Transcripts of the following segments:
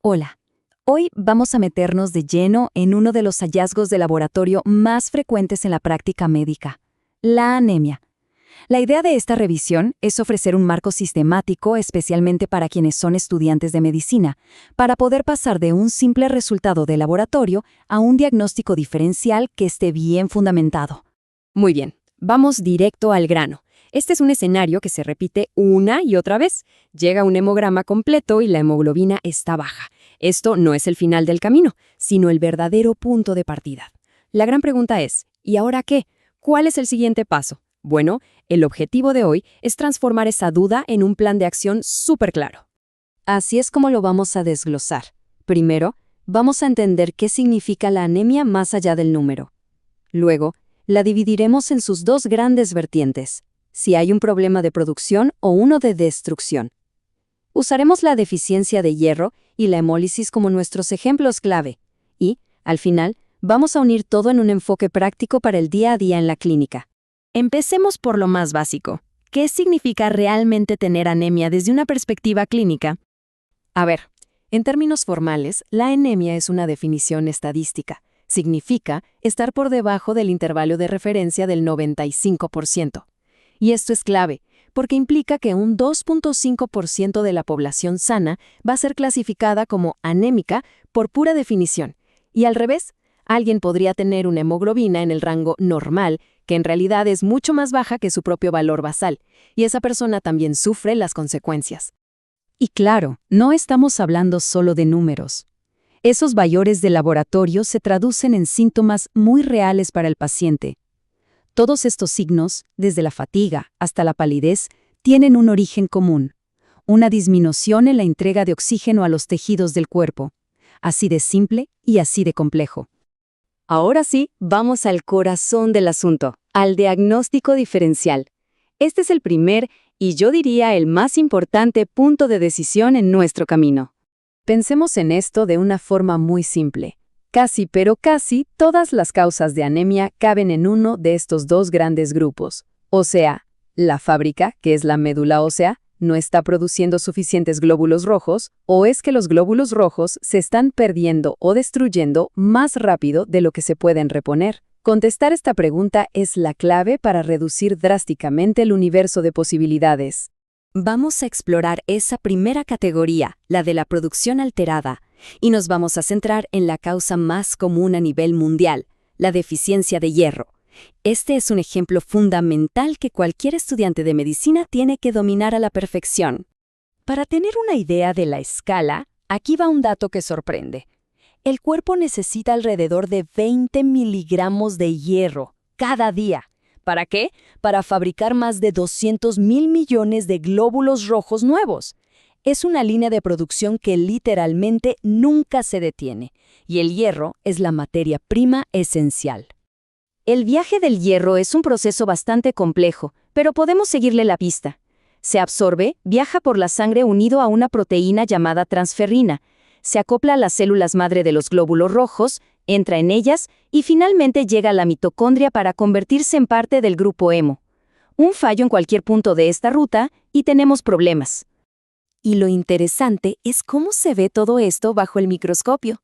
Hola, hoy vamos a meternos de lleno en uno de los hallazgos de laboratorio más frecuentes en la práctica médica, la anemia. La idea de esta revisión es ofrecer un marco sistemático especialmente para quienes son estudiantes de medicina, para poder pasar de un simple resultado de laboratorio a un diagnóstico diferencial que esté bien fundamentado. Muy bien, vamos directo al grano. Este es un escenario que se repite una y otra vez. Llega un hemograma completo y la hemoglobina está baja. Esto no es el final del camino, sino el verdadero punto de partida. La gran pregunta es, ¿y ahora qué? ¿Cuál es el siguiente paso? Bueno, el objetivo de hoy es transformar esa duda en un plan de acción súper claro. Así es como lo vamos a desglosar. Primero, vamos a entender qué significa la anemia más allá del número. Luego, la dividiremos en sus dos grandes vertientes, si hay un problema de producción o uno de destrucción. Usaremos la deficiencia de hierro y la hemólisis como nuestros ejemplos clave, y, al final, vamos a unir todo en un enfoque práctico para el día a día en la clínica. Empecemos por lo más básico. ¿Qué significa realmente tener anemia desde una perspectiva clínica? A ver, en términos formales, la anemia es una definición estadística. Significa estar por debajo del intervalo de referencia del 95%. Y esto es clave, porque implica que un 2.5% de la población sana va a ser clasificada como anémica por pura definición. Y al revés, alguien podría tener una hemoglobina en el rango normal, que en realidad es mucho más baja que su propio valor basal, y esa persona también sufre las consecuencias. Y claro, no estamos hablando solo de números. Esos valores de laboratorio se traducen en síntomas muy reales para el paciente. Todos estos signos, desde la fatiga hasta la palidez, tienen un origen común, una disminución en la entrega de oxígeno a los tejidos del cuerpo, así de simple y así de complejo. Ahora sí, vamos al corazón del asunto, al diagnóstico diferencial. Este es el primer y yo diría el más importante punto de decisión en nuestro camino. Pensemos en esto de una forma muy simple. Casi, pero casi, todas las causas de anemia caben en uno de estos dos grandes grupos. O sea, la fábrica, que es la médula ósea, no está produciendo suficientes glóbulos rojos, o es que los glóbulos rojos se están perdiendo o destruyendo más rápido de lo que se pueden reponer. Contestar esta pregunta es la clave para reducir drásticamente el universo de posibilidades. Vamos a explorar esa primera categoría, la de la producción alterada, y nos vamos a centrar en la causa más común a nivel mundial, la deficiencia de hierro. Este es un ejemplo fundamental que cualquier estudiante de medicina tiene que dominar a la perfección. Para tener una idea de la escala, aquí va un dato que sorprende. El cuerpo necesita alrededor de 20 miligramos de hierro cada día. ¿Para qué? Para fabricar más de 200.000 millones de glóbulos rojos nuevos. Es una línea de producción que literalmente nunca se detiene, y el hierro es la materia prima esencial. El viaje del hierro es un proceso bastante complejo, pero podemos seguirle la pista. Se absorbe, viaja por la sangre unido a una proteína llamada transferrina, se acopla a las células madre de los glóbulos rojos, entra en ellas y finalmente llega a la mitocondria para convertirse en parte del grupo hemo. Un fallo en cualquier punto de esta ruta y tenemos problemas. Y lo interesante es cómo se ve todo esto bajo el microscopio.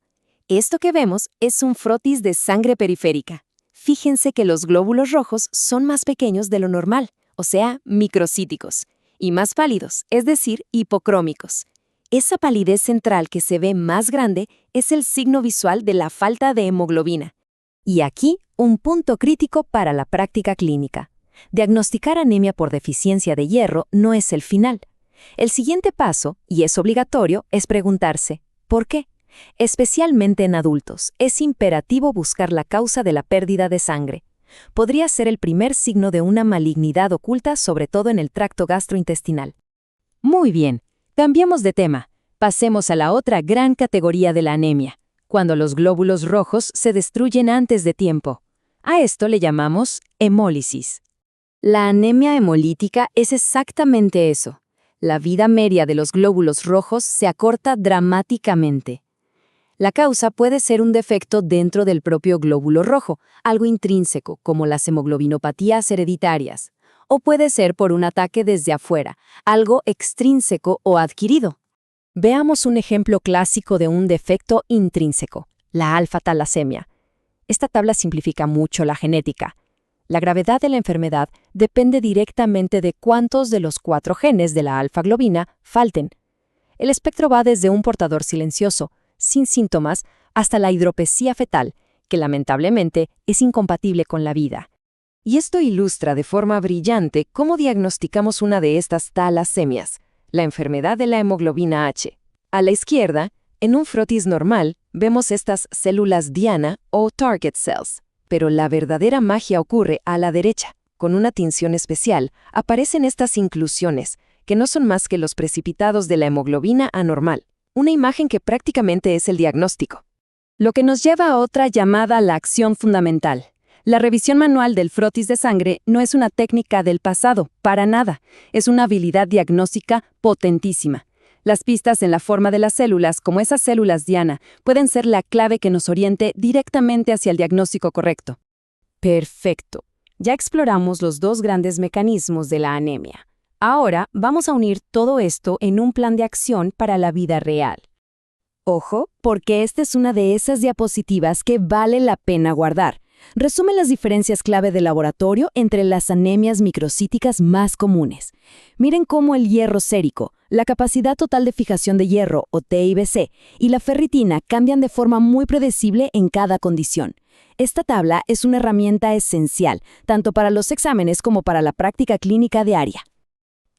Esto que vemos es un frotis de sangre periférica. Fíjense que los glóbulos rojos son más pequeños de lo normal, o sea, microcíticos, y más pálidos, es decir, hipocrómicos. Esa palidez central que se ve más grande es el signo visual de la falta de hemoglobina. Y aquí, un punto crítico para la práctica clínica. Diagnosticar anemia por deficiencia de hierro no es el final. El siguiente paso, y es obligatorio, es preguntarse, ¿por qué? Especialmente en adultos, es imperativo buscar la causa de la pérdida de sangre. Podría ser el primer signo de una malignidad oculta, sobre todo en el tracto gastrointestinal. Muy bien, cambiemos de tema. Pasemos a la otra gran categoría de la anemia, cuando los glóbulos rojos se destruyen antes de tiempo. A esto le llamamos hemólisis. La anemia hemolítica es exactamente eso. La vida media de los glóbulos rojos se acorta dramáticamente. La causa puede ser un defecto dentro del propio glóbulo rojo, algo intrínseco, como las hemoglobinopatías hereditarias, o puede ser por un ataque desde afuera, algo extrínseco o adquirido. Veamos un ejemplo clásico de un defecto intrínseco, la alfa-talasemia. Esta tabla simplifica mucho la genética. La gravedad de la enfermedad depende directamente de cuántos de los 4 genes de la alfa-globina falten. El espectro va desde un portador silencioso, sin síntomas, hasta la hidropesía fetal, que lamentablemente es incompatible con la vida. Y esto ilustra de forma brillante cómo diagnosticamos una de estas talasemias, la enfermedad de la hemoglobina H. A la izquierda, en un frotis normal, vemos estas células diana o target cells. Pero la verdadera magia ocurre a la derecha. Con una tinción especial, aparecen estas inclusiones, que no son más que los precipitados de la hemoglobina anormal. Una imagen que prácticamente es el diagnóstico. Lo que nos lleva a otra llamada la acción fundamental. La revisión manual del frotis de sangre no es una técnica del pasado, para nada. Es una habilidad diagnóstica potentísima. Las pistas en la forma de las células, como esas células diana, pueden ser la clave que nos oriente directamente hacia el diagnóstico correcto. Perfecto. Ya exploramos los 2 grandes mecanismos de la anemia. Ahora vamos a unir todo esto en un plan de acción para la vida real. Ojo, porque esta es una de esas diapositivas que vale la pena guardar. Resume las diferencias clave de laboratorio entre las anemias microcíticas más comunes. Miren cómo el hierro sérico, la capacidad total de fijación de hierro, o TIBC, y la ferritina cambian de forma muy predecible en cada condición. Esta tabla es una herramienta esencial, tanto para los exámenes como para la práctica clínica diaria.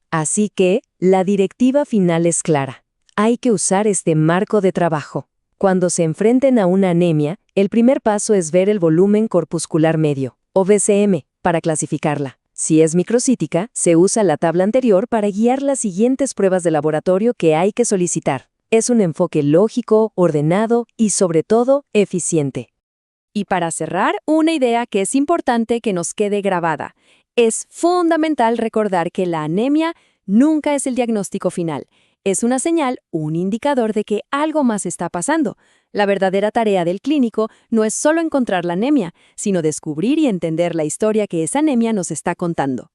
Así que, la directiva final es clara. Hay que usar este marco de trabajo. Cuando se enfrenten a una anemia, el primer paso es ver el volumen corpuscular medio, o VCM, para clasificarla. Si es microcítica, se usa la tabla anterior para guiar las siguientes pruebas de laboratorio que hay que solicitar. Es un enfoque lógico, ordenado y, sobre todo, eficiente. Y para cerrar, una idea que es importante que nos quede grabada. Es fundamental recordar que la anemia nunca es el diagnóstico final. Es una señal, un indicador de que algo más está pasando. La verdadera tarea del clínico no es solo encontrar la anemia, sino descubrir y entender la historia que esa anemia nos está contando.